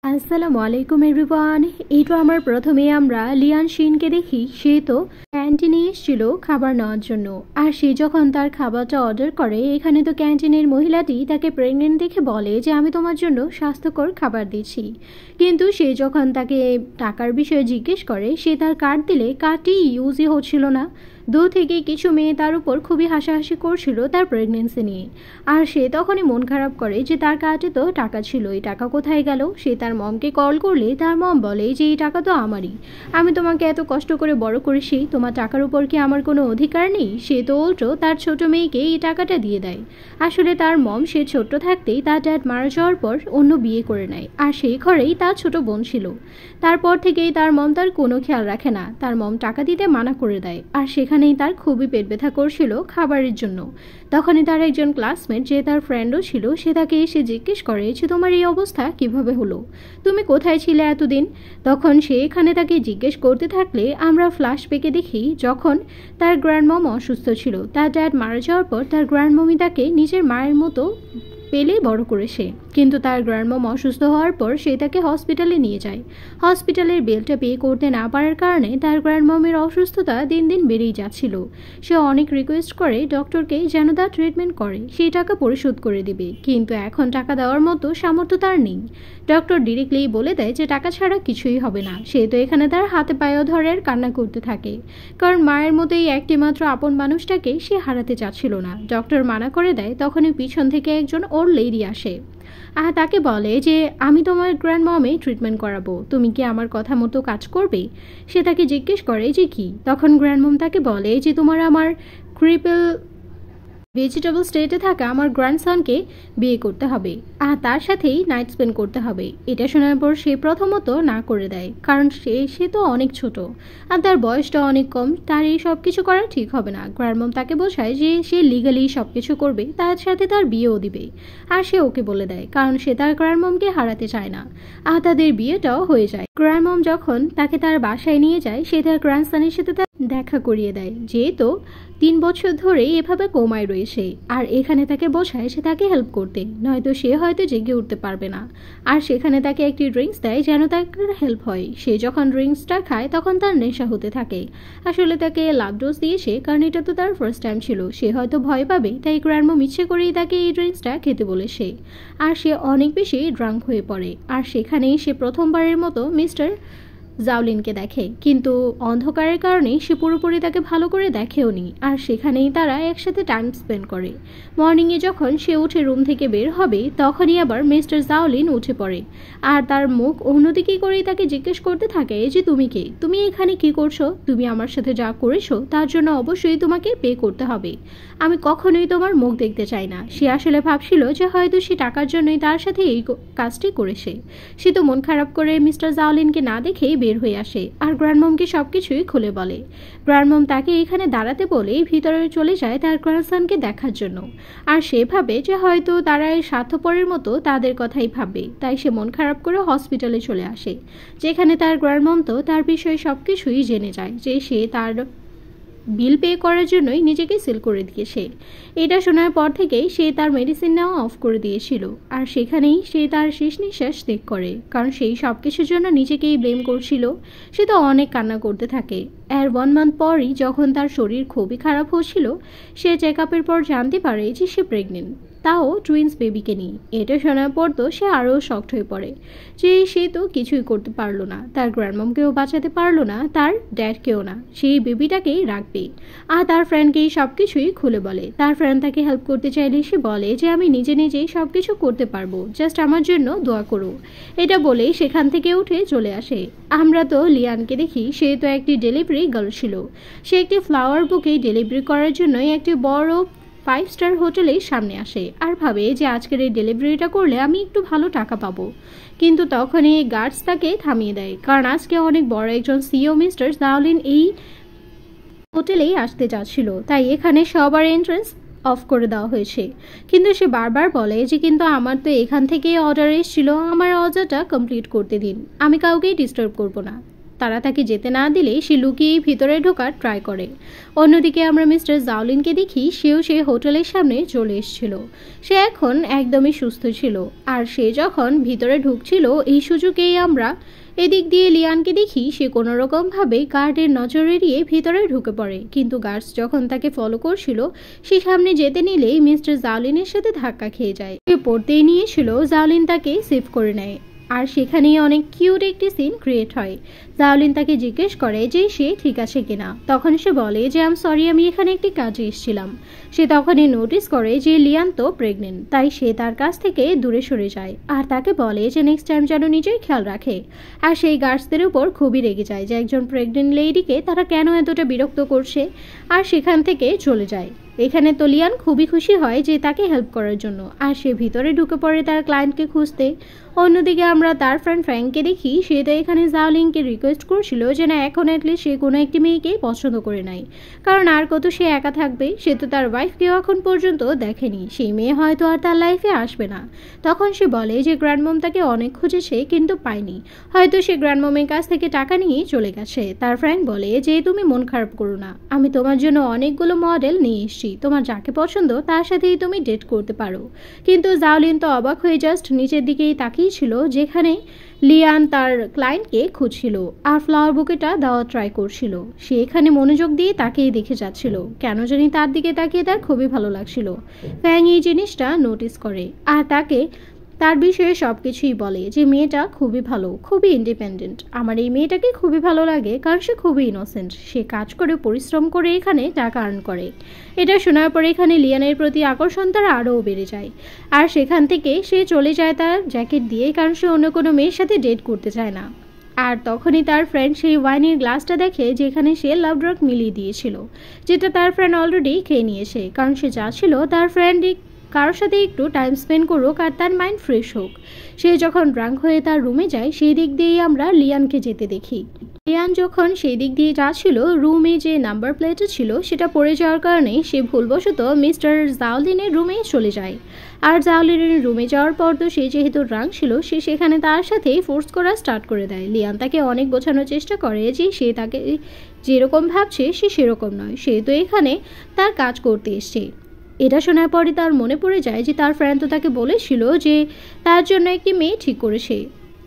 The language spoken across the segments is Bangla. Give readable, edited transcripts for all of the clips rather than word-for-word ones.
আসসালামু আলাইকুম এভরিওয়ান। এইটা আমার প্রথমে আমরা লিয়ান শিনকে দেখি। সে তো ক্যান্টিনে এসেছিল খাবার নেওয়ার জন্য, আর সে যখন তার খাবারটা অর্ডার করে, এখানে তো ক্যান্টিনের মহিলাটি তাকে প্রেগনেন্ট দেখে বলে যে আমি তোমার জন্য স্বাস্থ্যকর খাবার দিচ্ছি। কিন্তু সে যখন তাকে টাকার বিষয়ে জিজ্ঞেস করে, সে তার কার্ড দিলে কার্ডটি ইউজই হচ্ছিল না। দূর থেকে কিছু মেয়ে তার উপর খুবই হাসাহাসি করছিল তার প্রেগনেন্সি নিয়ে। আর সে তখনই মন খারাপ করে যে তার কার্ডে তো টাকা ছিল, এই টাকা কোথায় গেল। সে তার মমকে কল করলে তার মম বলে যে এই টাকা তো আমারই, আমি তোমাকে এত কষ্ট করে বড় করেছি, তোমার টাকার উপর কি আমার কোনো অধিকার নেই। সে তো উল্টো তার ছোট মেয়েকে এই টাকাটা দিয়ে দেয়। আসলে তার মম সে ছোট্ট থাকতেই তার ড্যাড মারা যাওয়ার পর অন্য বিয়ে করে নেয়, আর সেই ঘরেই তার ছোট বোন ছিল। তারপর থেকেই তার মম তার কোনো খেয়াল রাখে না, তার মম টাকা দিতে মানা করে দেয়। আর সেখানেই তার খুবই পেট ব্যথা করছিল খাবারের জন্য। তখনই তার একজন ক্লাসমেট, যে তার ফ্রেন্ডও ছিল, সে তাকে এসে জিজ্ঞেস করে যে তোমার এই অবস্থা কিভাবে হলো, তুমি কোথায় ছিলে এতদিন। তখন সে এখানে তাকে জিজ্ঞেস করতে থাকলে আমরা ফ্ল্যাশব্যাকে দেখি যখন তার গ্র্যান্ডমম অসুস্থ ছিল। তার ড্যাড মারা যাওয়ার পর তার গ্র্যান্ডমমি তাকে নিজের মায়ের মতো পেলে বড় করেছে। কিন্তু তার গ্র্যান্ডমম অসুস্থ হওয়ার পর সে তাকে হসপিটালে নিয়ে যায়। হসপিটালের বিলটা পে করতে না পারার কারণে তার গ্র্যান্ডমমের অসুস্থতা দিন দিন বেড়েই যাচ্ছিল। সে অনেক রিকোয়েস্ট করে ডক্টরকে যেন তার ট্রিটমেন্ট করে, সেই টাকা পরিশোধ করে দিবে। কিন্তু এখন টাকা দেওয়ার মতো সামর্থ্য তার নেই। ডক্টর ডিরেক্টলি বলে দেয় যে টাকা ছাড়া কিছুই হবে না। সে তো এখানে তার হাতে পায়েও ধরে কান্না করতে থাকে, কারণ মায়ের মতো এই একটি মাত্র আপন মানুষটাকে সে হারাতে চাচ্ছিল না। ডক্টর মানা করে দেয়। তখনই পিছন থেকে একজন ওল্ড লেডি আসে আর তাকে বলে যে আমি তোমার গ্র্যান্ড মমে ট্রিটমেন্ট করাবো, তুমি কি আমার কথা মতো কাজ করবে। সে তাকে জিজ্ঞেস করে যে কি। তখন গ্র্যান্ড মম তাকে বলে যে তোমার আমার ক্রিপল ভেজিটেবল স্টেটে থাকা আমার গ্র্যান্ডসনকে বিয়ে করতে হবে, আর তার সাথেই নাইট স্পেন্ড করতে হবে। এটা শোনার পর সে প্রথমত না করে দেয়, কারণ সে তো অনেক ছোট আর তার বয়সটা অনেক কম, তার এই সব কিছু করা ঠিক হবে না। গ্র্যান্ডমম তাকে বোঝায় যে সে লিগালি সব কিছু করবে, তার সাথে তার বিয়েও দিবে। আর সে ওকে বলে দেয়, কারণ সে তার গ্র্যান্ডমমকে হারাতে চায় না। আর তাদের বিয়েটাও হয়ে যায়। গ্র্যান্ডমম যখন তাকে তার বাসায় নিয়ে যায়, সে তার গ্র্যান্ডসনের সাথে তার দেখা করিয়ে দেয়, যেহেতু 3 বছর ধরে এভাবে কোমায় রয়েছে। আর এখানে তাকে বোঝায় সে তাকে হেল্প করতে, নয়তো সে হয়তো জেগে উঠতে পারবে না। আর সেখানে তাকে একটি ড্রিঙ্কস দেয় যেন তার হেল্প হয়। সে যখন ড্রিঙ্কসটা খায় তখন তার নেশা হতে থাকে। আসলে তাকে লাভ ডোজ দিয়েছে, কারণ এটা তো তার ফার্স্ট টাইম ছিল। সে হয়তো ভয় পাবে, তাই গ্র্যান্ডমম ইচ্ছে করেই তাকে এই ড্রিঙ্কসটা খেতে বলেছে। আর সে অনেক বেশি ড্রাঙ্ক হয়ে পড়ে। আর সেখানেই সে প্রথমবারের মতো মিস্টার জাওলিনকে দেখে, কিন্তু অন্ধকারের কারণে সে পুরোপুরি তাকে ভালো করে দেখেও নি। আর সেখানেই তারা একসাথে টাইম স্পেন্ড করে। মর্নিংয়ে যখন সে উঠে রুম থেকে বের হবে, তখনই আবার মিস্টার জাওলিন উঠে পড়ে। আর তার মুখ অন্যদিকে করেই তাকে জিজ্ঞেস করতে থাকে যে তুমি কে, তুমি এখানে কি করছো, তুমি আমার সাথে যা করেছো তার জন্য অবশ্যই তোমাকে পে করতে হবে, আমি কখনোই তোমার মুখ দেখতে চাই না। সে আসলে ভাবছিল যে হয়তো সে টাকার জন্যই তার সাথে এই কাজটি করেছে। সে তো মন খারাপ করে মিস্টার জাওলিনকে না দেখেই বের হয়ে আসে আর গ্র্যান্ডমমকে সবকিছুই খুলে বলে। গ্র্যান্ডমম তাকে এখানে দাঁড়াতে বলে ভিতরে চলে যায় তার গ্র্যান্ডসনকে দেখার জন্য। আর সে ভাবে যে হয়তো তারা এই স্বার্থপরের মতো তাদের কথাই ভাববে, তাই সে মন খারাপ করে হসপিটালে চলে আসে, যেখানে তার গ্র্যান্ডমম তো তার বিষয়ে সবকিছুই জেনে যায়, যে সে তার বিল পে করার জন্যই নিজেকে সেল করে দিয়েছে। এটা শোনার পর থেকেই সে তার মেডিসিন নেওয়া অফ করে দিয়েছিল। আর সেখানেই সে তার শেষ নিঃশ্বাস ত্যাগ করে, কারণ সেই সব কিছুর জন্য নিজেকেই ব্লেম করছিল। সে তো অনেক কান্না করতে থাকে। এর 1 মান্থ পরই যখন তার শরীর খুবই খারাপ হচ্ছিল, সে চেক আপের পর জানতে পারে যে সে প্রেগনেন্ট, তাও টুইন্স বেবিকে নিয়ে। এটা শোনার পর তো সে আরও শকড হয়ে পড়ে, যে সে তো কিছুই করতে পারলো না, তার গ্র্যান্ডমমকেও বাঁচাতে পারলো না, তার ড্যাডকেও না, সেই বেবিটাকেই রাখবে। আর তার ফ্রেন্ডকেই সব কিছুই খুলে বলে। তার ফ্রেন্ড তাকে হেল্প করতে চাইলে সে বলে যে আমি নিজে নিজেই সব কিছু করতে পারবো, জাস্ট আমার জন্য দোয়া করো। এটা বলেই সেখান থেকে উঠে চলে আসে। আমরা তো লিয়ানকে দেখি, সে তো একটি ডেলিভারি গার্ল ছিল। সে একটি ফ্লাওয়ার বুকে ডেলিভারি করার জন্যই একটি বড় 5 স্টার হোটেলেই সামনে আসে, আর ভাবে যে আজকের এই ডেলিভারিটা করলে আমি একটু ভালো টাকা পাবো। কিন্তু তখনই গার্ডস তাকে থামিয়ে দেয়, কারণ আজকে অনেক বড় একজন সিইও মিস্টার জাওলিন এই হোটেলেই আসতে যাচ্ছিল, তাই এখানে সবার এন্ট্রান্স অফ করে দেওয়া হয়েছে। কিন্তু সে বারবার বলে যে কিন্তু আমার তো এখান থেকেই অর্ডার এসেছিল, আমার অর্ডারটা কমপ্লিট করতে দিন, আমি কাউকেই ডিস্টার্ব করব না। তারা তাকে যেতে না দিলে সে লুকিয়েই ভিতরে ঢোকার ট্রাই করে। অন্যদিকে আমরা মিস্টার জাওলিনকে দেখি, সেও সেই হোটেলের সামনে চলে এসেছিল। সে এখন একদমই সুস্থ ছিল, আর সে যখন ভিতরে ঢুকছিল এই সুযোগেই আমরা এদিক দিয়ে লিয়ানকে দেখি, সে কোনো রকমভাবে গার্ডের নজর এড়িয়ে ভিতরে ঢুকে পড়ে। কিন্তু গার্ডস যখন তাকে ফলো করছিল, সে সামনে যেতে নিলেই মিস্টার জাওলিনের সাথে ধাক্কা খেয়ে যায়। সে পড়তেই নিয়েছিল, জাওলিন তাকে সেভ করে নেয়, আর সেখানেই অনেক কিউট একটি সিন ক্রিয়েট হয়। জাওলিন তাকে জিজ্ঞেস করে যে সে ঠিক আছে কিনা। তখন সে বলে যে সরি, আমি এখানে একটি কাজে এসেছিলাম। সে তখনই নোটিস করে যে লিয়ান তো প্রেগনেন্ট, তাই সে তার কাছ থেকে দূরে সরে যায় আর তাকে বলে যে নেক্সট টাইম যেন নিজের খেয়াল রাখে। আর সেই গার্ডসদের উপর খুবই রেগে যায় যে একজন প্রেগনেন্ট লেডিকে তারা কেন এতটা বিরক্ত করছে, আর সেখান থেকে চলে যায়। এখানে তো লিয়ান খুবই খুশি হয় যে তাকে হেল্প করার জন্য, আর সে ভিতরে ঢুকে পড়ে তার ক্লায়েন্টকে খুঁজতে। অন্যদিকে আমরা তার ফ্রেন্ড ফ্র্যাঙ্ককে দেখি, সে তো এখানে জাওলিনকে রিকোয়েস্ট করছিল যে না, এখন অ্যাটলিস্ট সে কোনো একটি মেয়েকে পছন্দ করে নেয়, কারণ আর কত সে একা থাকবে। সে তো তার ওয়াইফকেও এখন পর্যন্ত দেখেনি, সেই মেয়ে হয়তো আর তার লাইফে আসবে না। তখন সে বলে যে গ্র্যান্ডমম তাকে অনেক খুঁজেছে কিন্তু পায়নি, হয়তো সে গ্র্যান্ডমমের কাছ থেকে টাকা নিয়ে চলে গেছে। তার ফ্রেন্ড বলে যে তুমি মন খারাপ করো না, আমি তোমার জন্য অনেকগুলো মডেল নিয়ে এসেছি, তোমার যাকে পছন্দ তার সাথেই তুমি ডেট করতে পারো। কিন্তু জাওলিন তো অবাক হয়ে জাস্ট নিচের দিকেই তাকিয়েছিল, যেখানে লিয়ান তার ক্লায়েন্টকে খুঁজছিল আর ফ্লাওয়ার বুকেটা দেওয়া ট্রাই করছিল। সে এখানে মনোযোগ দিয়ে তাকেই দেখে যাচ্ছিল, কেন জানি তার দিকে তাকিয়ে তার খুবই ভালো লাগছিল। ফ্যাং এই জিনিসটা নোটিস করে আর তাকে তার বিষয়ে সব কিছুই বলে যে মেয়েটা খুবই ভালো, খুবই ইন্ডিপেন্ডেন্ট। আমার এই মেয়েটাকে খুবই ভালো লাগে, কারণ সে খুবই ইনোসেন্ট, সে কাজ করে পরিশ্রম করে এখানে টাকা আর্ন করে। এটা শোনার পরে এখানে লিয়ানের প্রতি আকর্ষণ তার আরও বেড়ে যায়, আর সেখান থেকে সে চলে যায় তার জ্যাকেট দিয়ে, কারণ সে অন্য কোনো মেয়ের সাথে ডেট করতে চায় না। আর তখনই তার ফ্রেন্ড সেই ওয়াইনের গ্লাসটা দেখে যেখানে সে লাভ ড্রাগ মিলিয়ে দিয়েছিল, যেটা তার ফ্রেন্ড অলরেডি খেয়ে নিয়েছে, কারণ সে চাচ্ছিল তার ফ্রেন্ড কারোর সাথে একটু টাইম স্পেন্ড করুক আর তার মাইন্ড ফ্রেশ হোক। সে যখন ড্রাঙ্ক হয়ে তার রুমে যায়, সেই দিক দিয়েই আমরা লিয়ানকে যেতে দেখি। লিয়ান যখন সেই দিক দিয়ে যাচ্ছিল, রুমে যে নাম্বার প্লেটটা ছিল সেটা পড়ে যাওয়ার কারণে সে ভুলবশত মিস্টার জাওলিনের রুমে চলে যায়। আর জাওলিনের রুমে যাওয়ার পর তো সে যেহেতু ড্রাঙ্ক ছিল, সে সেখানে তার সাথে ফোর্স করা স্টার্ট করে দেয়। লিয়ান তাকে অনেক বোঝানোর চেষ্টা করে যে সে তাকে যেরকম ভাবছে সে সেরকম নয়, সে তো এখানে তার কাজ করতে এসছে। এটা শোনার পরে তার মনে পড়ে যায় যে তার ফ্রেন্ড তো তাকে বলেছিল যে তার জন্য একটি মেয়ে ঠিক করেছে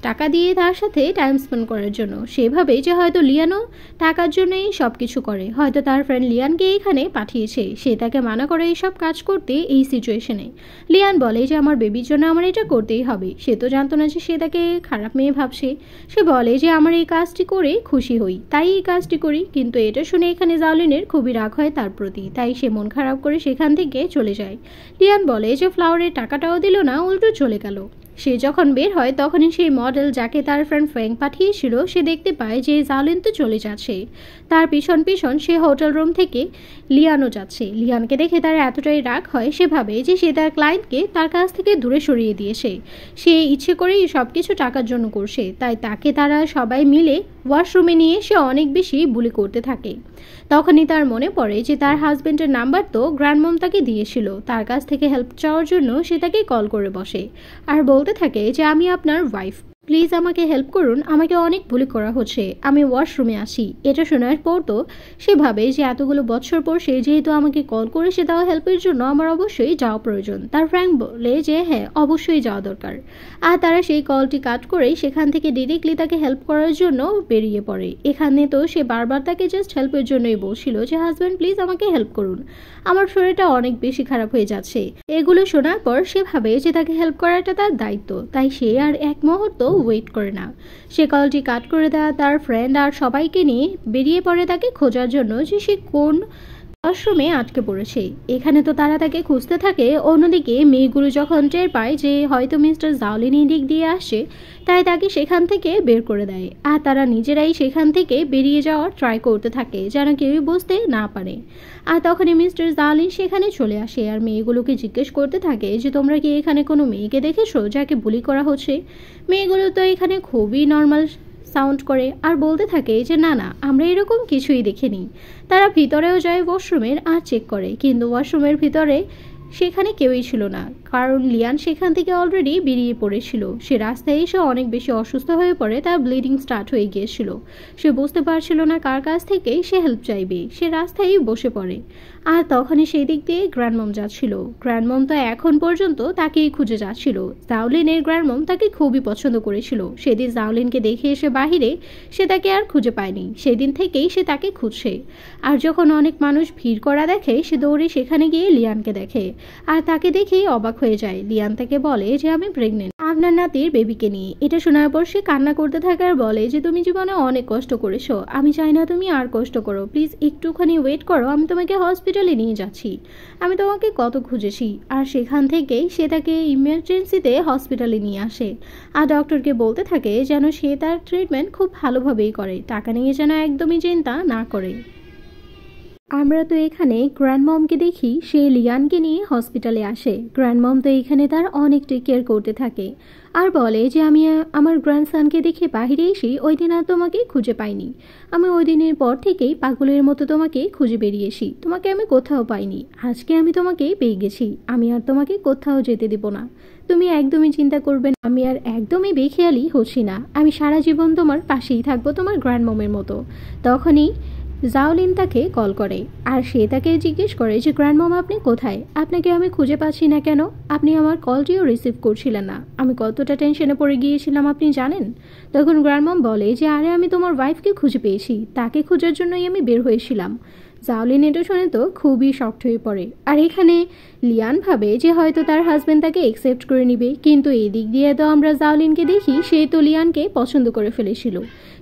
টাকা দিয়ে তার সাথে টাইম স্পেন্ড করার জন্য। সেভাবে যে হয়তো লিয়ানও টাকার জন্যই সব কিছু করে, হয়তো তার ফ্রেন্ড লিয়ানকে এখানে পাঠিয়েছে, সে তাকে মানা করে এইসব কাজ করতে এই সিচুয়েশনে। লিয়ান বলে যে আমার বেবির জন্য আমার এটা করতেই হবে। সে তো জানতো না যে সে তাকে খারাপ মেয়ে ভাবছে। সে বলে যে আমার এই কাজটি করে খুশি হই, তাই এই কাজটি করি। কিন্তু এটা শুনে এখানে জাওলিনের খুবই রাগ হয় তার প্রতি, তাই সে মন খারাপ করে সেখান থেকে চলে যায়। লিয়ান বলে যে ফ্লাওয়ারের টাকাটাও দিল না, উল্টো চলে গেল। সে যখন বের হয় তখনই সেই মডেল যাকে তার ফ্রেন্ড ফ্র্যাঙ্ক পাঠিয়েছিল, সে দেখতে পায় যে জাওলিন তো চলে যাচ্ছে। তার পিছন পিছন সে হোটেল রুম থেকে লিয়ানও যাচ্ছে। লিয়ানকে দেখে তার এতটাই রাগ হয়, সে ভাবে যে সে তার ক্লায়েন্টকে তার কাছ থেকে দূরে সরিয়ে দিয়েছে। সে ইচ্ছে করেই সব কিছু টাকার জন্য করছে, তাই তাকে তারা সবাই মিলে ওয়াশরুমে নিয়ে সে অনেক বেশি বুলি করতে থাকে। তখনই তার মনে পড়ে যে তার হাজবেন্ডের নাম্বার তো গ্র্যান্ডমম তাকে দিয়েছিল, তার কাছ থেকে হেল্প চাওয়ার জন্য সে তাকে কল করে বসে আর বলতে থাকে যে আমি আপনার ওয়াইফ, প্লিজ আমাকে হেল্প করুন, আমাকে অনেক বুলি করা হচ্ছে, আমি ওয়াশরুমে আসি। এটা শোনার পর তো সে ভাবে যে এতগুলো বছর পর সে যেহেতু আমাকে কল করেছে দেওয়া হেল্পের জন্য, আমার অবশ্যই যাওয়া প্রয়োজন। তার ফ্র্যাঙ্ক বলে যে হ্যাঁ, অবশ্যই যাওয়া দরকার। আর তারা সেই কলটি কাট করে সেখান থেকে ডিরেক্টলি তাকে হেল্প করার জন্য বেরিয়ে পড়ে। এখানে তো সে বারবার তাকে জাস্ট হেল্পের জন্যই বলছিল যে হাজব্যান্ড প্লিজ আমাকে হেল্প করুন, আমার শরীরটা অনেক বেশি খারাপ হয়ে যাচ্ছে। এগুলো শোনার পর সে ভাবে যে তাকে হেল্প করাটা তার দায়িত্ব, তাই সে আর এক মুহূর্ত ওয়েট করে না। সে কলটি কাট করে দেওয়া তার ফ্রেন্ড আর সবাইকে নিয়ে বেরিয়ে পড়ে তাকে খোঁজার জন্য যে সে কোন ওয়াশরুমে আটকে পড়েছে। এখানে তো তারা তাকে খুঁজতে থাকে। অন্যদিকে মেয়েগুলো যখন টের পায় যে হয়তো মিস্টার জাওলিন এই দিক দিয়ে আসছে, তাই তাকে সেখান থেকে বের করে দেয়। আর তারা নিজেরাই সেখান থেকে বেরিয়ে যাওয়ার ট্রাই করতে থাকে যেন কেউই বুঝতে না পারে। আর তখনই মিস্টার জাওলিন সেখানে চলে আসে আর মেয়েগুলোকে জিজ্ঞেস করতে থাকে যে তোমরা কি এখানে কোনো মেয়েকে দেখেছো যাকে বুলি করা হচ্ছে? মেয়েগুলো তো এখানে খুবই নর্মাল সাউন্ড করে আর বলতে থাকে যে না না, আমরা এরকম কিছুই দেখিনি। তারা ভিতরেও যায় ওয়াশরুমের আর চেক করে, কিন্তু ওয়াশরুমের ভিতরে সেখানে কেউই ছিল না, কারণ লিয়ান সেখান থেকে অলরেডি বেরিয়ে পড়েছিল। সে রাস্তায় এসে অনেক বেশি অসুস্থ হয়ে পড়ে, তার ব্লিডিং স্টার্ট হয়ে গিয়েছিল। সে বুঝতে পারছিল না কার কাছ থেকে সে হেল্প চাইবে। সে রাস্তায় বসে পড়ে, আর তখনই সেই দিক দিয়ে গ্র্যান্ডমম যাচ্ছিল। গ্র্যান্ডমম তো এখন পর্যন্ত তাকেই খুঁজে যাচ্ছিল। জাওলিনের গ্র্যান্ডমম তাকে খুবই পছন্দ করেছিল। সেদিন জাওলিনকে দেখে এসে বাহিরে সে তাকে আর খুঁজে পায়নি। সেদিন থেকেই সে তাকে খুঁজছে। আর যখন অনেক মানুষ ভিড় করা দেখে, সে দৌড়ে সেখানে গিয়ে লিয়ানকে দেখে, আর তাকে দেখেই অবাক হয়ে যায়। লিয়ান তাকে বলে যে আমি প্রেগনেন্ট আপনার নাতির বেবিকে নিয়ে। এটা শোনার পর সে কান্না করতে থাকে আর বলে যে তুমি জীবনে অনেক কষ্ট করেছো, আমি চাই না তুমি আর কষ্ট করো, প্লিজ একটুখানি ওয়েট করো, আমি তোমাকে হসপিটালে নিয়ে যাচ্ছি। আমি তোমাকে কত খুঁজেছি। আর সেখান থেকেই সে তাকে ইমার্জেন্সিতে হসপিটালে নিয়ে আসে, আর ডক্টরকে বলতে থাকে যেন সে তার ট্রিটমেন্ট খুব ভালোভাবেই করে, টাকা নিয়ে যেন একদমই চিন্তা না করে। আমরা তো এখানে গ্র্যান্ডমমকে দেখি সে লিয়ানকে নিয়ে হসপিটালে আসে। গ্র্যান্ডমম তো এখানে তার অনেক টেক কেয়ার করতে থাকে আর বলে যে আমি আমার গ্র্যান্ডসানকে দেখে বাহিরে এসে ওই দিন আর তোমাকে খুঁজে পাইনি। আমি ওই দিনের পর থেকেই পাগলের মতো তোমাকে খুঁজে বেরিয়েছি, তোমাকে আমি কোথাও পাইনি। আজকে আমি তোমাকে পেয়ে গেছি, আমি আর তোমাকে কোথাও যেতে দেব না। তুমি একদমই চিন্তা করবে না, আমি আর একদমই বেখেয়ালি হচ্ছি না। আমি সারা জীবন তোমার পাশেই থাকবো, তোমার গ্র্যান্ডমমের মতো। তখনই জাওলিন তাকে কল করে, আর সে তাকে জিজ্ঞেস করে যে গ্র্যান্ডমম আপনি কোথায়, আপনাকে আমি খুঁজে পাচ্ছি না কেন, আপনি আমার কলটিও রিসিভ করছিলেন না, আমি কতটা টেনশনে পড়ে গিয়েছিলাম আপনি জানেন। তখন গ্র্যান্ডমম বলে যে আরে আমি তোমার ওয়াইফকে খুঁজে পেয়েছি, তাকে খোঁজার জন্যই আমি বের হয়েছিলাম। জাওলিন এটা শুনে তো খুবই শকড হয়ে পড়ে। আর এখানে লিয়ান ভাবে যে হয়তো তার হাজবেন্ড তাকে একসেপ্ট করে নিবে, কিন্তু এই দিক দিয়ে তো আমরা জাওলিনকে দেখি সে তো লিয়ানকে পছন্দ করে ফেলেছিল।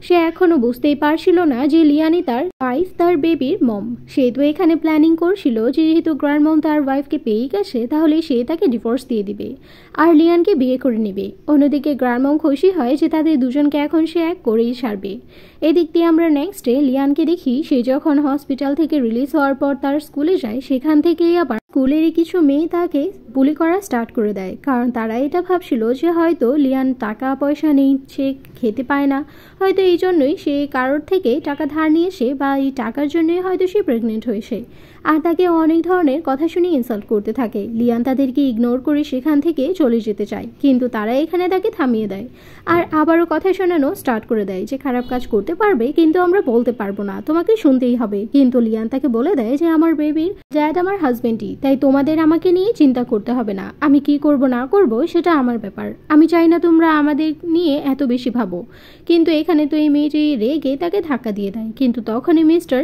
সে এখনো বুঝতেই পারছিল না যে লিয়ানই তার ওয়াইফ, তার বেবির মম। সে তো এখানে প্ল্যানিং করছিল যে যেহেতু গ্র্যান্ডমম তার ওয়াইফকে পেয়েই গেছে, তাহলে সে তাকে ডিভোর্স দিয়ে দিবে আর লিয়ানকে বিয়ে করে নেবে। অন্যদিকে গ্র্যান্ডমম খুশি হয় যে তাদের দুজনকে এখন সে এক করেই ছাড়বে। এদিক দিয়ে আমরা নেক্সটে লিয়ানকে দেখি সে যখন হসপিটাল থেকে রিলিজ হওয়ার পর তার স্কুলে যায়, সেখান থেকেই আবার স্কুলেরই কিছু মেয়ে তাকে বুলি করা স্টার্ট করে দেয়, কারণ তারা এটা ভাবছিল যে হয়তো লিয়ান টাকা পয়সা নেই, সে খেতে পায় না, হয়তো এই জন্যই সে কারোর থেকে টাকা ধার নিয়েছে, বা এই টাকার জন্যই হয়তো সে প্রেগনেন্ট হয়েছে। আর তাকে অনেক ধরনের কথা শুনে ইনসাল্ট করতে থাকে। লিয়ান তাদেরকে ইগনোর করে সেখান থেকে চলে যেতে চায়, কিন্তু তারা এখানে তাকে থামিয়ে দেয় আর আবারও কথা শোনানো স্টার্ট করে দেয় যে খারাপ কাজ করতে পারবে, কিন্তু আমরা বলতে পারবো না, তোমাকে শুনতেই হবে। কিন্তু লিয়ান তাকে বলে দেয় যে আমার বেবির ড্যাড আমার হাজবেন্ডই, তাই তোমাদের আমাকে নিয়ে চিন্তা করতে হবে না, আমি কি করব না করব সেটা আমার ব্যাপার, আমি চাই না তোমরা আমাদের নিয়ে এত বেশি ভাবো। কিন্তু এখানে তো এই মেয়েটি রেগে তাকে ধাক্কা দিয়ে দেয়। কিন্তু তখনই মিস্টার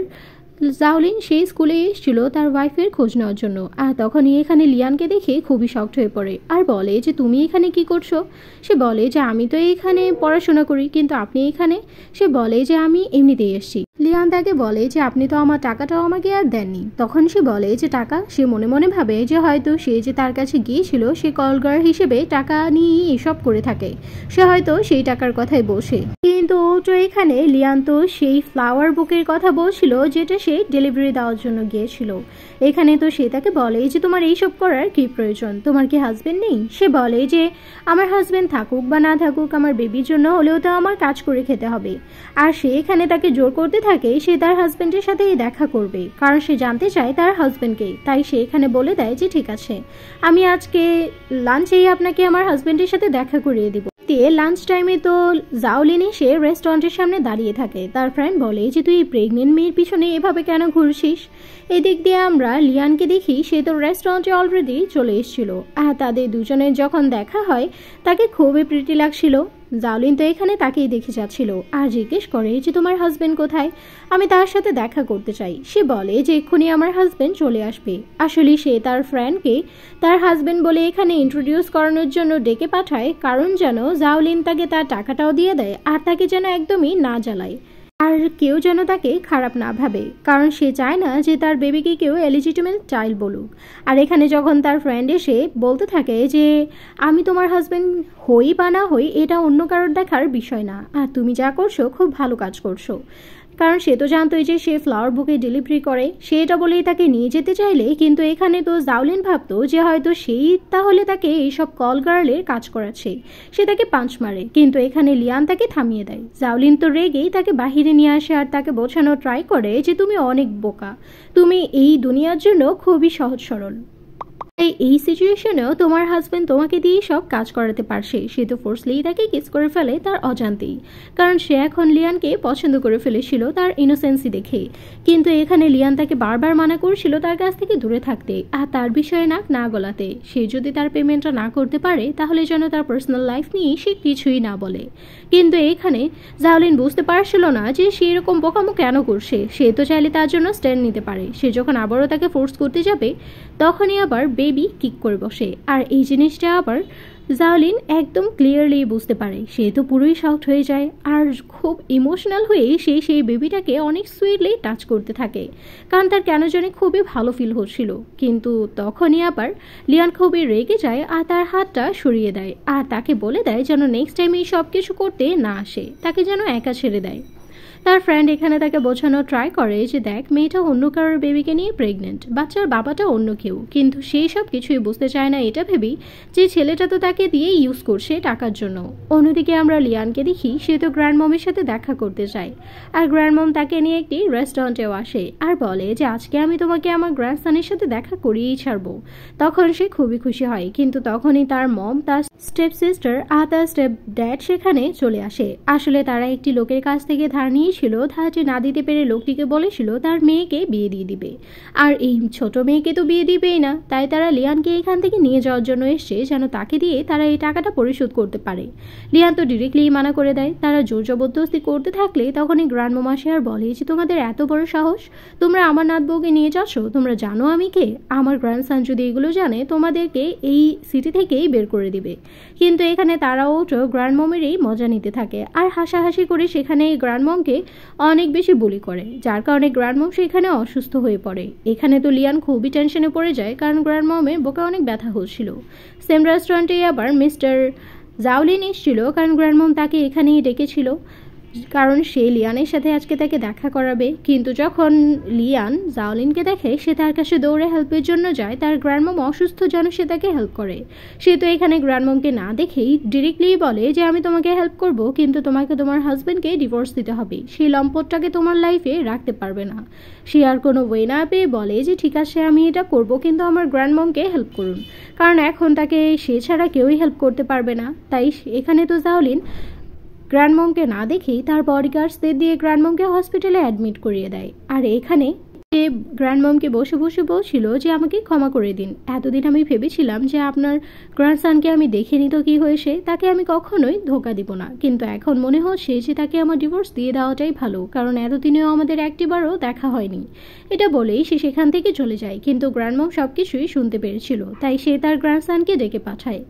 জাওলিন সেই স্কুলে এসেছিল তার ওয়াইফের খোঁজ নেওয়ার জন্য, আর তখনই এখানে লিয়ানকে দেখে খুবই শকড হয়ে পড়ে আর বলে যে তুমি এখানে কি করছো। সে বলে যে আমি তো এখানে পড়াশোনা করি, কিন্তু আপনি এখানে। সে বলে যে আমি এমনিতেই এসেছি। লিয়ান তাকে বলে যে আপনি তো আমার টাকাটাও আমাকে আর দেননি। তখন সে বলে যে টাকা, সে মনে মনে ভাবে যে হয়তো সে যে তার কাছে গিয়েছিল সে কলগার হিসেবে টাকা নিয়ে এসব করে থাকে, সে হয়তো সেই টাকার কথাই বসে। কিন্তু তো এখানে লিয়ান তো সেই ফ্লাওয়ার বুকের কথা বলছিল যেটা সে ডেলিভারি দেওয়ার জন্য গিয়েছিল। এখানে তো সে তাকে বলে যে তোমার এইসব করার কি প্রয়োজন, তোমার কি হাজবেন্ড নেই। সে বলে যে আমার হাজবেন্ড থাকুক বা না থাকুক, আমার বেবির জন্য হলেও তো আমার কাজ করে খেতে হবে। আর সে এখানে তাকে জোর করতে থাকে সে তার হাজবেন্ডের সাথে দেখা করবে, কারণ সে জানতে চায় তার হাজবেন্ডকে। তাই সে এখানে বলে দেয় যে ঠিক আছে, আমি আজকে লাঞ্চেই আপনাকে আমার হাজবেন্ডের সাথে দেখা করিয়ে দিব। লাঞ্চ টাইমে তো জাওলিন এসে রেস্টুরেন্টের সামনে দাঁড়িয়ে থাকে। তার ফ্রেন্ড বলে যে তুই প্রেগনেন্ট মেয়ের পিছনে এভাবে কেন ঘুরছিস। এদিক দিয়ে আমরা লিয়ানকে দেখি সে তো রেস্টুরেন্টে অলরেডি চলে এসেছিল, আর তাদের দুজনের যখন দেখা হয় তাকে খুবই প্রিটি লাগছিল। জাওলিন তো এখানে তাকেই দেখে যাচ্ছিল আর জিজ্ঞেস করে যে তোমার হাজবেন্ড কোথায়, আমি তার সাথে দেখা করতে চাই। সে বলে যে এক্ষুনি আমার হাজবেন্ড চলে আসবে। আসলে সে তার ফ্রেন্ডকে তার হাজবেন্ড বলে এখানে ইন্ট্রোডিউস করানোর জন্য ডেকে পাঠায়, কারণ যেন জাওলিন তাকে তার টাকাটাও দিয়ে দেয় আর তাকে যেন একদমই না জ্বালায়, আর কেউ যেন তাকে খারাপ না ভাবে, কারণ সে চায় না যে তার বেবিকে কেউ এলিজিটিমেট চাইল্ড বলুক। আর এখানে যখন তার ফ্রেন্ড এসে বলতে থাকে যে আমি তোমার হাজবেন্ড হই বা না হই এটা অন্য কারোর দেখার বিষয় না, আর তুমি যা করছো খুব ভালো কাজ করছো, কারণ সে তো জানতোই যে সে ফ্লাওয়ার বুকে ডেলিভারি করে, সে এটা বলেই তাকে নিয়ে যেতে চাইলে। কিন্তু এখানে তো জাওলিন ভাবতো যে হয়তো সেই তাহলে তাকে এইসব কল গার্লের কাজ করাচ্ছে, সে তাকে পাঞ্চ মারে। কিন্তু এখানে লিয়ান তাকে থামিয়ে দেয়। জাওলিন তো রেগেই তাকে বাহিরে নিয়ে আসে আর তাকে বোঝানো ট্রাই করে যে তুমি অনেক বোকা, তুমি এই দুনিয়ার জন্য খুবই সহজ সরল। এই সিচুয়েশনেও তোমার হাজবেন্ড তোমাকে দিয়ে সব কাজ করাতে পারছে। সে তো ফোর্সলি তাকে কিস করে ফেলে তার অজান্তেই, কারণ সে এখন লিয়ানকে পছন্দ করে ফেলেছিল তার ইনোসেন্সি দেখে। কিন্তু এখানে লিয়ান তাকে বারবার মানা করছিল তার কাছ থেকে দূরে থাকতে আর তার বিষয়ে নাক না গলাতে। সে যদি তার পেমেন্টটা না করতে পারে তাহলে যেন তার পার্সোনাল লাইফ নিয়ে সে কিছুই না বলে। কিন্তু এখানে জাওলিন বুঝতে পারছিল না যে সে এরকম বোকামো কেন করছে। সে তো চাইলে তার জন্য স্ট্যান্ড নিতে পারে। সে যখন আবারও তাকে ফোর্স করতে যাবে তখনই আবার বেবি কিক করে বসে। আর এই জিনিসটা আবার জাওলিন একদম ক্লিয়ারলি বুঝতে পারে। সে তো পুরোই শকড হয়ে যায় আর খুব ইমোশনাল হয়ে সে সেই বেবিটাকে অনেক সুইটলি টাচ করতে থাকে, কারণ তার কেন জানি খুবই ভালো ফিল হচ্ছিল। কিন্তু তখনই আবার লিয়ান খুবই রেগে যায় আর তার হাতটা সরিয়ে দেয় আর তাকে বলে দেয় যেন নেক্সট টাইম এই সব কিছু করতে না আসে, তাকে যেন একা ছেড়ে দেয়। তার ফ্রেন্ড এখানে তাকে বোঝানো ট্রাই করে যে দেখ, মেয়েটা অন্য কারোর বেবিকে নিয়ে প্রেগনেন্ট, বাচ্চার বাবাটা অন্য কেউ। কিন্তু সেই সব কিছুই বুঝতে চায় না এটা ভেবেই যে ছেলেটা তো তাকে দিয়ে ইউজ করছে টাকার জন্য। অন্যদিকে আমরা লিয়ানকে দেখি সে তো গ্র্যান্ড মমের সাথে দেখা করতে চায় আর গ্র্যান্ড মম তাকে নিয়ে একটি রেস্টুরেন্টেও আসে আর বলে যে আজকে আমি তোমাকে আমার গ্র্যান্ডসনের সাথে দেখা করিয়েই ছাড়বো। তখন সে খুবই খুশি হয়, কিন্তু তখনই তার মম, তার স্টেপ সিস্টার আর তার স্টেপ ড্যাড সেখানে চলে আসে। আসলে তারা একটি লোকের কাছ থেকে ধার নিয়েছিল, ধারটি না দিতে পেরে লোকটিকে বলেছিল তার মেয়েকে বিয়ে দিয়ে দিবে। আর এই ছোট মেয়েকে তো বিয়ে দিবেই না, তাই তারা লিয়ানকে এখান থেকে নিয়ে যাওয়ার জন্য এসছে যেন তাকে দিয়ে তারা এই টাকাটা পরিশোধ করতে পারে। লিয়ান তো ডিরেক্টলি মানা করে দেয়। তারা জোর জবরদস্তি করতে থাকলে তখনই গ্র্যান্ড মামা আসে আর বলে যে তোমাদের এত বড় সাহস, তোমরা আমার নাত বউকে নিয়ে যাচ্ছ, তোমরা জানো আমি কে? আমার গ্র্যান্ডসন যদি এগুলো জানে তোমাদেরকে এই সিটি থেকেই বের করে দিবে। কিন্তু এখানে তারাও তো গ্র্যান্ড মমেরই মজা নিতে থাকে আর হাসাহাসি করে সেখানে গ্র্যান্ড মমকে অনেক বেশি বুলি করে, যার কারণে গ্র্যান্ড মম সেখানে অসুস্থ হয়ে পড়ে। এখানে তো লিয়ান খুবই টেনশনে পড়ে যায়, কারণ গ্র্যান্ড মমের বুকে অনেক ব্যথা হচ্ছিল। সেম রেস্টুরেন্টে আবার মিস্টার জাওলিন এসেছিল, কারণ গ্র্যান্ড মম তাকে এখানেই ডেকেছিল, কারণ সে লিয়ানের সাথে আজকে তাকে দেখা করাবে। কিন্তু যখন লিয়ান জাওলিনকে দেখে সে তার কাছে দৌড়ে হেল্পের জন্য যায়। তার গ্র্যান্ডমম অসুস্থ যেন সে তাকে হেল্প করে। সে তো এখানে গ্র্যান্ডমমকে না দেখেই ডিরেক্টলি বলে যে আমি তোমাকে হেল্প করব, কিন্তু তোমাকে তোমার হাজব্যান্ডকে ডিভোর্স দিতে হবে, সেই লম্পটটাকে তোমার লাইফে রাখতে পারবে না। সে আর কোনো ওয়ে না পেয়ে বলে যে ঠিক আছে আমি এটা করব, কিন্তু আমার গ্র্যান্ডমমকে হেল্প করুন, কারণ এখন তাকে সে ছাড়া কেউই হেল্প করতে পারবে না। তাই এখানে তো জাওলিন গ্র্যান্ডমমকে না দেখেই তার বডিগার্ডসদের দিয়ে গ্র্যান্ডমমকে হসপিটালে অ্যাডমিট করিয়ে দেয়। আর এখানে সে গ্র্যান্ডমমকে বসে বসে বলছিল যে আমাকে ক্ষমা করে দিন, এতদিন আমি ভেবেছিলাম যে আপনার গ্র্যান্ডসনকে আমি দেখিনি তো কী হয়েছে, তাকে আমি কখনোই ধোকা দিব না, কিন্তু এখন মনে হচ্ছে যে তাকে আমার ডিভোর্স দিয়ে দেওয়াটাই ভালো, কারণ এতদিনেও আমাদের একটিবারও দেখা হয়নি। এটা বলেই সে সেখান থেকে চলে যায়। কিন্তু গ্র্যান্ডমম সব কিছুই শুনতে পেরেছিল, তাই সে তার গ্র্যান্ডসনকে ডেকে পাঠায়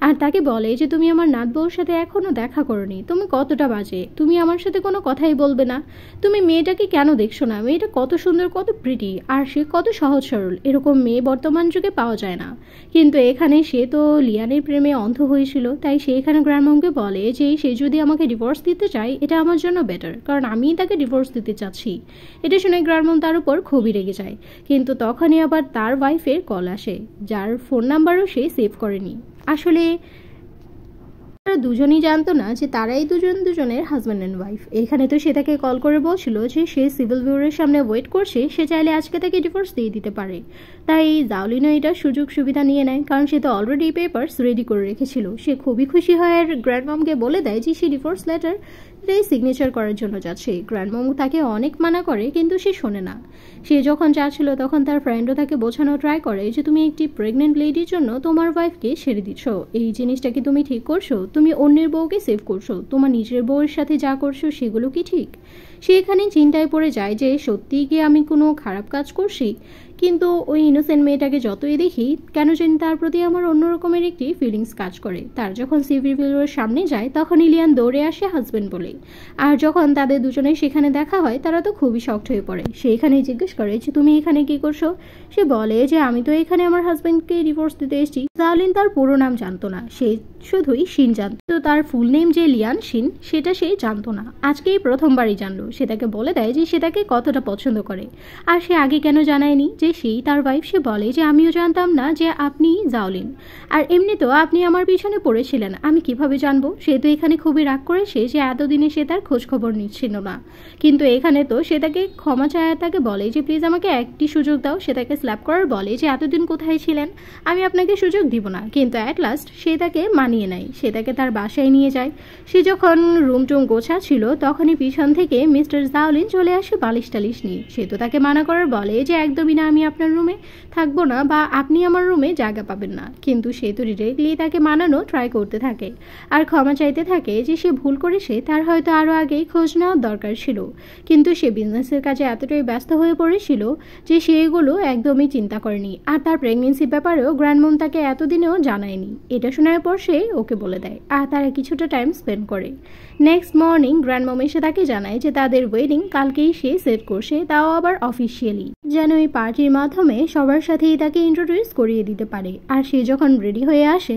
আর তাকে বলে যে তুমি আমার নাত বউর সাথে এখনও দেখা করনি, তুমি কতটা বাজে, তুমি আমার সাথে কোনো কথাই বলবে না, তুমি মেয়েটাকে কেন দেখছো না, মেয়েটা কত সুন্দর, কত প্রিটি, আর সে কত সহজ সরল, এরকম মেয়ে বর্তমান যুগে পাওয়া যায় না। কিন্তু এখানে সে তো লিয়ানের প্রেমে অন্ধ হয়েছিল, তাই সে এখানে গ্র্যান্ডমমকে বলে যে সে যদি আমাকে ডিভোর্স দিতে চায় এটা আমার জন্য বেটার, কারণ আমিই তাকে ডিভোর্স দিতে চাচ্ছি। এটা শুনে গ্র্যান্ডমম তার উপর খুবই রেগে যায়। কিন্তু তখনই আবার তার ওয়াইফের কল আসে, যার ফোন নাম্বারও সে সেভ করেনি। আসলে তারা দুজনই জানতো না যে তারাই দুজনের হাজব্যান্ড অ্যান্ড ওয়াইফ। এখানে তো সে তাকে কল করে বলছিল যে সে সিভিল বিউরোর সামনে ওয়েট করছে, সে চাইলে আজকে তাকে ডিভোর্স দিয়ে দিতে পারে। তাই জাওলিনও এটা সুযোগ সুবিধা নিয়ে নেয়, কারণ সে তো অলরেডি পেপারস রেডি করে রেখেছিল। সে খুবই খুশি হয় আর গ্র্যান্ডমমকে বলে দেয় যে সে ডিভোর্স লেটার সিগনেচার করার জন্য যাচ্ছে। গ্র্যান্ডমম তাকে অনেক মানা করে, কিন্তু সে শোনে না। সে যখন যাচ্ছিল তখন তার ফ্রেন্ডও তাকে বোঝানো ট্রাই করে যে তুমি একটি প্রেগনেন্ট লেডির জন্য তোমার ওয়াইফকে ছেড়ে দিচ্ছ, এই জিনিসটা কি তুমি ঠিক করছো? তুমি অন্যের বউকে সেভ করছো, তোমার নিজের বউয়ের সাথে যা করছো সেগুলো কি ঠিক? সে এখানে চিন্তায় পড়ে যায় যে সত্যিই কি আমি কোনো খারাপ কাজ করছি। কিন্তু ওই ইনোসেন্ট মেয়েটাকে যতই দেখি কেন জানি তার প্রতি আমার অন্যরকমের একটি ফিলিংস কাজ করে। তার যখন সিভিল বিউরোর সামনে যায় তখন ইলিয়ান দৌড়ে আসে হাজব্যান্ড বলে। আর যখন তাদের দুজনের সেখানে দেখা হয় তারা তো খুবই শকড হয়ে পড়ে। সে এখানে জিজ্ঞেস করে যে তুমি এখানে কি করছো? সে বলে যে আমি তো এখানে আমার হাজব্যান্ডকে ডিভোর্স দিতে এসেছি। জাওলিন তার পুরো নাম জানতো না, সে শুধুই শিন জানত। তো তার ফুল নেম যে লিয়ান শিন সেটা সে জানতো না, আজকেই প্রথমবারই জানলো। সে তাকে বলে দেয় যে সে তাকে কতটা পছন্দ করে, আর সে আগে কেন জানায়নি যে সেই তার ওয়াইফ সে বলে যে আমিও জানতাম না যে আপনি জাওলিন, আর এমনিতেও আপনি আমার পিছনে পড়েছিলেন, আমি কিভাবে জানবো। সে তো এখানে খুবই রাগ করেছে যে এতদিনে সে তার খোঁজ খবর নিচ্ছিল না, কিন্তু এখানে তো সে তাকে ক্ষমা চায়, তাকে বলে যে প্লিজ আমাকে একটি সুযোগ দাও। সে তাকে স্ল্যাপ করার বলে যে এতদিন কোথায় ছিলেন, আমি আপনাকে সুযোগ দিব না। কিন্তু অ্যাট লাস্ট সে তাকে মানিয়ে নেয়, সে তাকে তার বাসায় নিয়ে যায়। সে যখন রুম টুম গোছা ছিল তখনই পিছন থেকে মিস্টার জাওলিন চলে আসে বালিশ টালিশ নিয়ে। সে তো তাকে মানা করার বলে যে একদমই না, আমি আপনার রুমে থাকবো না বা আপনি আমার রুমে জায়গা পাবেন না। কিন্তু সে তো ডিরেক্টলি তাকে মানানো ট্রাই করতে থাকে আর ক্ষমা চাইতে থাকে যে সে ভুল করেছে, তার হয়তো আরও আগেই খোঁজ নেওয়ার দরকার ছিল, কিন্তু সে বিজনেসের কাজে এতটাই ব্যস্ত হয়ে পড়েছিল যে সে এগুলো একদমই চিন্তা করেনি। আর তার প্রেগনেন্সির ব্যাপারেও গ্র্যান্ডমম তাকে এতদিনেও জানায়নি। এটা শোনার পর সে ওকে বলে দেয় আর তারা কিছুটা টাইম স্পেন্ড করে। নেক্সট মর্নিং গ্র্যান্ডমম এসে তাকে জানায় যে তাদের ওয়েডিং কালকেই সে সেট করছে, তাও আবার অফিসিয়ালি, যেন এই পার্টির মাধ্যমে সবার সাথেই তাকে ইন্ট্রোডিউস করিয়ে দিতে পারে। আর সে যখন রেডি হয়ে আসে,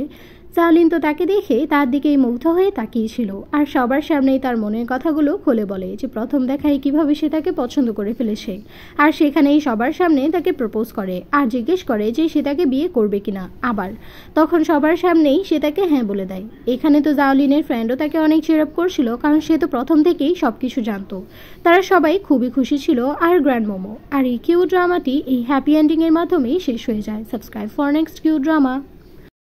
জাওলিন তো তাকে দেখে তার দিকেই মুগ্ধ হয়ে তাকিয়েছিল আর সবার সামনেই তার মনের কথাগুলো খুলে বলে যে প্রথম দেখায় কিভাবে সে তাকে পছন্দ করে ফেলেছে। আর সেখানেই সবার সামনে তাকে প্রপোজ করে আর জিজ্ঞেস করে যে সে তাকে বিয়ে করবে কিনা। আবার তখন সবার সামনেই সে তাকে হ্যাঁ বলে দেয়। এখানে তো জাওলিনের ফ্রেন্ডও তাকে অনেক চিয়ার আপ করছিল, কারণ সে তো প্রথম থেকেই সবকিছু জানতো। তারা সবাই খুবই খুশি ছিল আর গ্র্যান্ডমমও। আর এই কিউট ড্রামাটি এই হ্যাপি এন্ডিং এর মাধ্যমেই শেষ হয়ে যায়। Subscribe for next cute drama.